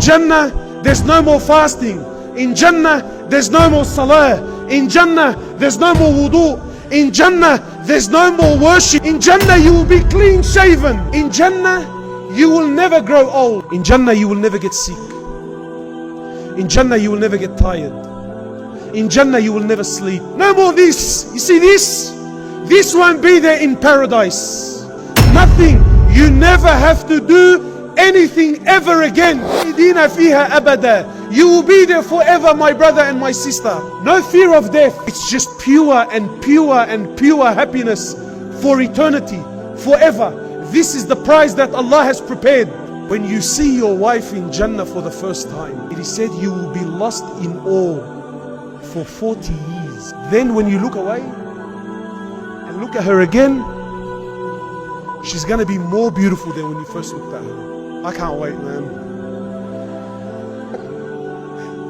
Jannah, there's no more fasting. In Jannah, there's no more salah. In Jannah, there's no more wudu. In Jannah, there's no more worship. In Jannah, you will be clean shaven. In Jannah, you will never grow old. In Jannah, you will never get sick. In Jannah, you will never get tired. In Jannah, you will never sleep. No more this. You see this? This won't be there in paradise. Nothing. You never have to do anything ever again. You will be there forever, my brother and my sister. No fear of death. It's just pure and pure and pure happiness for eternity, forever. This is the prize that Allah has prepared. When you see your wife in Jannah for the first time, it is said you will be lost in awe for 40 years. Then when you look away and look at her again, she's gonna be more beautiful than when you first looked at her. I can't wait, man.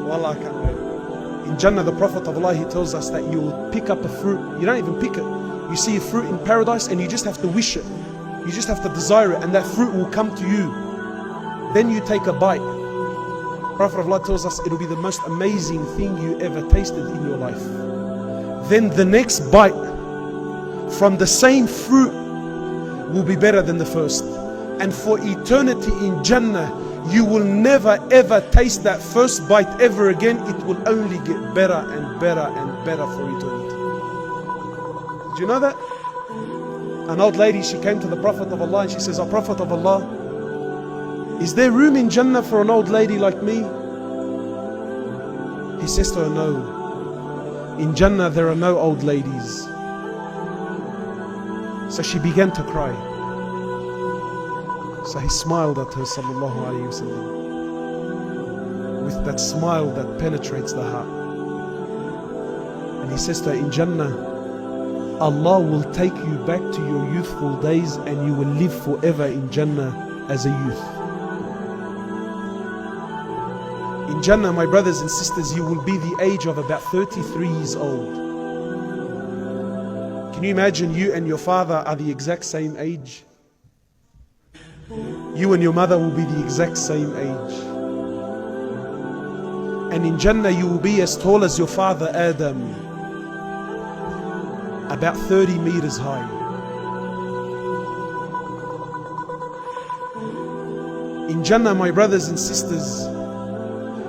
Wallah, I can't wait. In Jannah, the Prophet of Allah, he tells us that you will pick up a fruit. You don't even pick it. You see a fruit in paradise and you just have to wish it. You just have to desire it and that fruit will come to you. Then you take a bite. Prophet of Allah tells us it will be the most amazing thing you ever tasted in your life. Then the next bite from the same fruit will be better than the first. And for eternity in Jannah, you will never ever taste that first bite ever again. It will only get better and better and better for eternity. Did you know that? An old lady, she came to the Prophet of Allah and she says, "O Prophet of Allah, is there room in Jannah for an old lady like me?" He says to her, "No. In Jannah there are no old ladies." So she began to cry. So he smiled at her, sallallahu alayhi wa sallam, with that smile that penetrates the heart. And he says to her, "In Jannah, Allah will take you back to your youthful days and you will live forever in Jannah as a youth." In Jannah, my brothers and sisters, you will be the age of about 33 years old. Can you imagine you and your father are the exact same age? You and your mother will be the exact same age. And in Jannah you will be as tall as your father Adam, about 30 meters high. In Jannah, my brothers and sisters,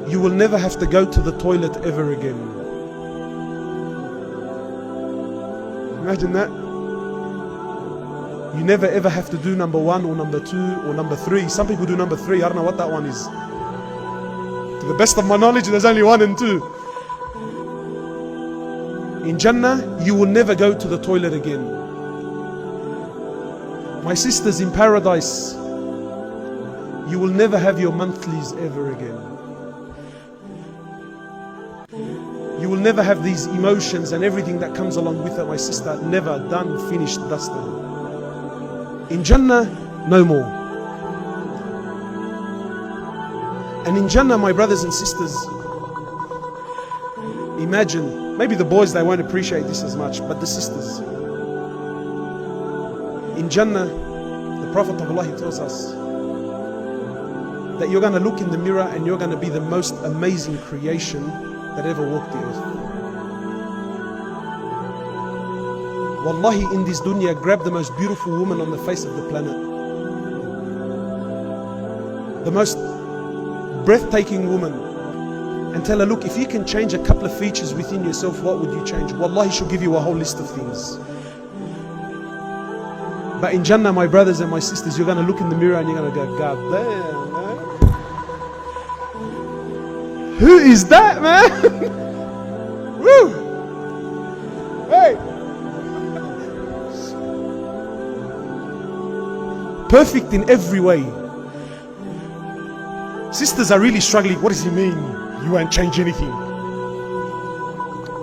you will never have to go to the toilet ever again. Imagine that. You never ever have to do number 1 or number 2 or number 3. Some people do number 3. I don't know what that one is. To the best of my knowledge, there's only 1 and 2. In Jannah, you will never go to the toilet again. My sisters, in paradise, you will never have your monthlies ever again. You will never have these emotions and everything that comes along with it, my sister. Never. Done, finished, dusted. In Jannah, no more. And in Jannah, my brothers and sisters, imagine, maybe the boys, they won't appreciate this as much, but the sisters. In Jannah, the Prophet of Allah, he tells us that you're going to look in the mirror and you're going to be the most amazing creation that ever walked the earth. Wallahi, in this dunya, grab the most beautiful woman on the face of the planet. The most breathtaking woman. And tell her, look, if you can change a couple of features within yourself, what would you change? Wallahi, she'll give you a whole list of things. But in Jannah, my brothers and my sisters, you're going to look in the mirror and you're going to go, God damn, man. Who is that, man? Woo! Hey! Perfect in every way. Sisters are really struggling. What does he mean? You won't change anything.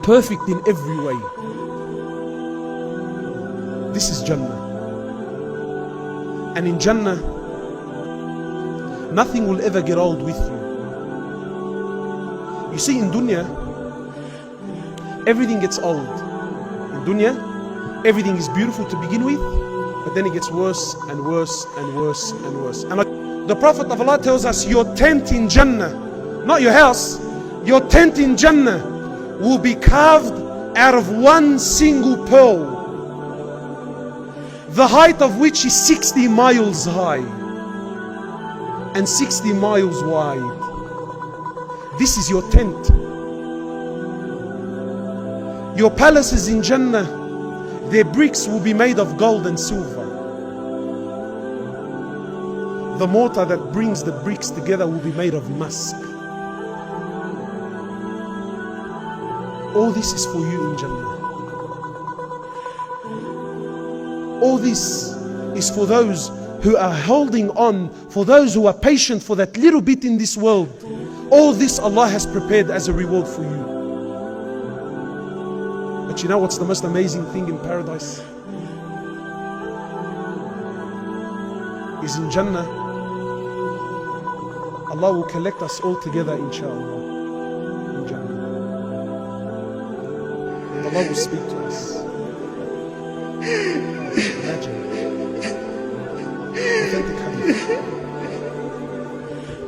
Perfect in every way. This is Jannah. And in Jannah, nothing will ever get old with you. You see, in dunya, everything gets old. In dunya, everything is beautiful to begin with, but then it gets worse and worse and worse and worse. And The Prophet of Allah tells us your tent in Jannah, not your house, your tent in Jannah will be carved out of one single pearl, the height of which is 60 miles high and 60 miles wide. This is your tent. Your palaces in Jannah, their bricks will be made of gold and silver. The mortar that brings the bricks together will be made of musk. All this is for you in Jannah. All this is for those who are holding on, for those who are patient for that little bit in this world. All this Allah has prepared as a reward for you. But you know what's the most amazing thing in paradise? Is in Jannah, Allah will collect us all together, inshallah, in Jannah. And Allah will speak to us. Imagine. Authentic hadith.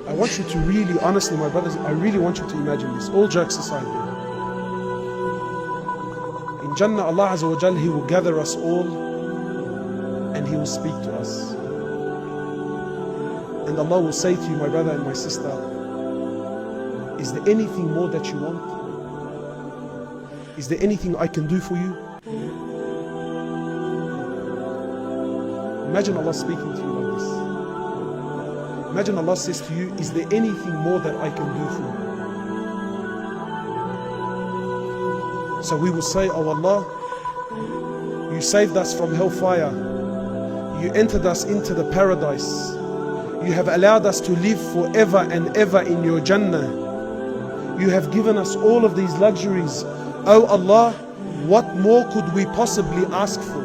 I want you to really, honestly, my brothers, I really want you to imagine this. All jokes aside. In Jannah, Allah Azza wa Jal, He will gather us all and He will speak to us. And Allah will say to you, my brother and my sister, is there anything more that you want? Is there anything I can do for you? Imagine Allah speaking to you like this. Imagine Allah says to you, is there anything more that I can do for you? So we will say, oh Allah, you saved us from hellfire. You entered us into the paradise. You have allowed us to live forever and ever in your Jannah. You have given us all of these luxuries. Oh Allah, what more could we possibly ask for?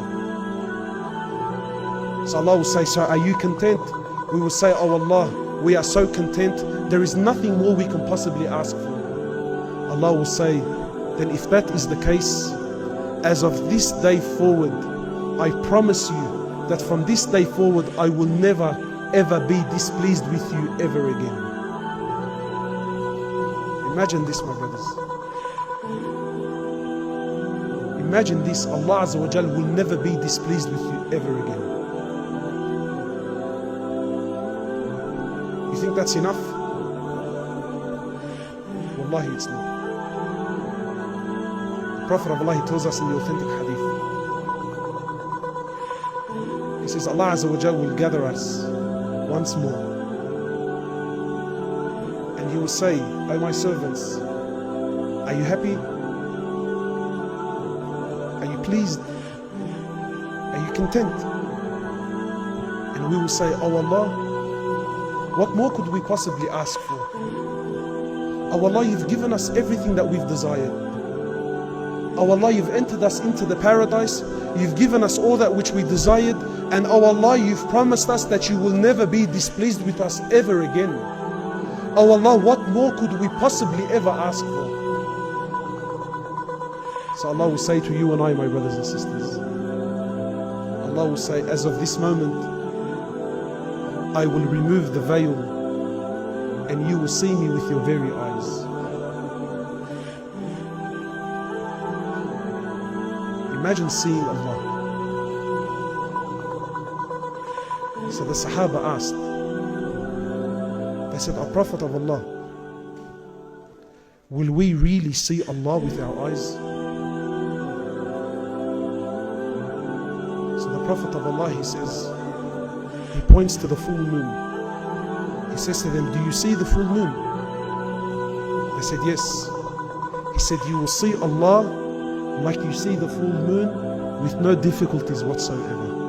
So Allah will say, so are you content? We will say, oh Allah, we are so content. There is nothing more we can possibly ask for. Allah will say, then if that is the case, as of this day forward, I promise you that from this day forward, I will never ever be displeased with you ever again. Imagine this, my brothers. Imagine this, Allah Azza wa Jal will never be displeased with you ever again. You think that's enough? Wallahi, it's not. The Prophet of Allah, he tells us in the authentic hadith, he says, Allah Azza wa Jal will gather us once more, and He will say, oh my servants, are you happy? Are you pleased? Are you content? And we will say, oh Allah, what more could we possibly ask for? Oh Allah, you've given us everything that we've desired. Oh Allah, you've entered us into the paradise. You've given us all that which we desired. And oh Allah, you've promised us that you will never be displeased with us ever again. Oh Allah, what more could we possibly ever ask for? So Allah will say to you and I, my brothers and sisters, Allah will say, as of this moment, I will remove the veil and you will see me with your very eyes. Imagine seeing Allah. So the Sahaba asked, they said, O Prophet of Allah, will we really see Allah with our eyes? So the Prophet of Allah, he says, he points to the full moon. He says to them, do you see the full moon? They said, yes. He said, you will see Allah like you see the full moon with no difficulties whatsoever.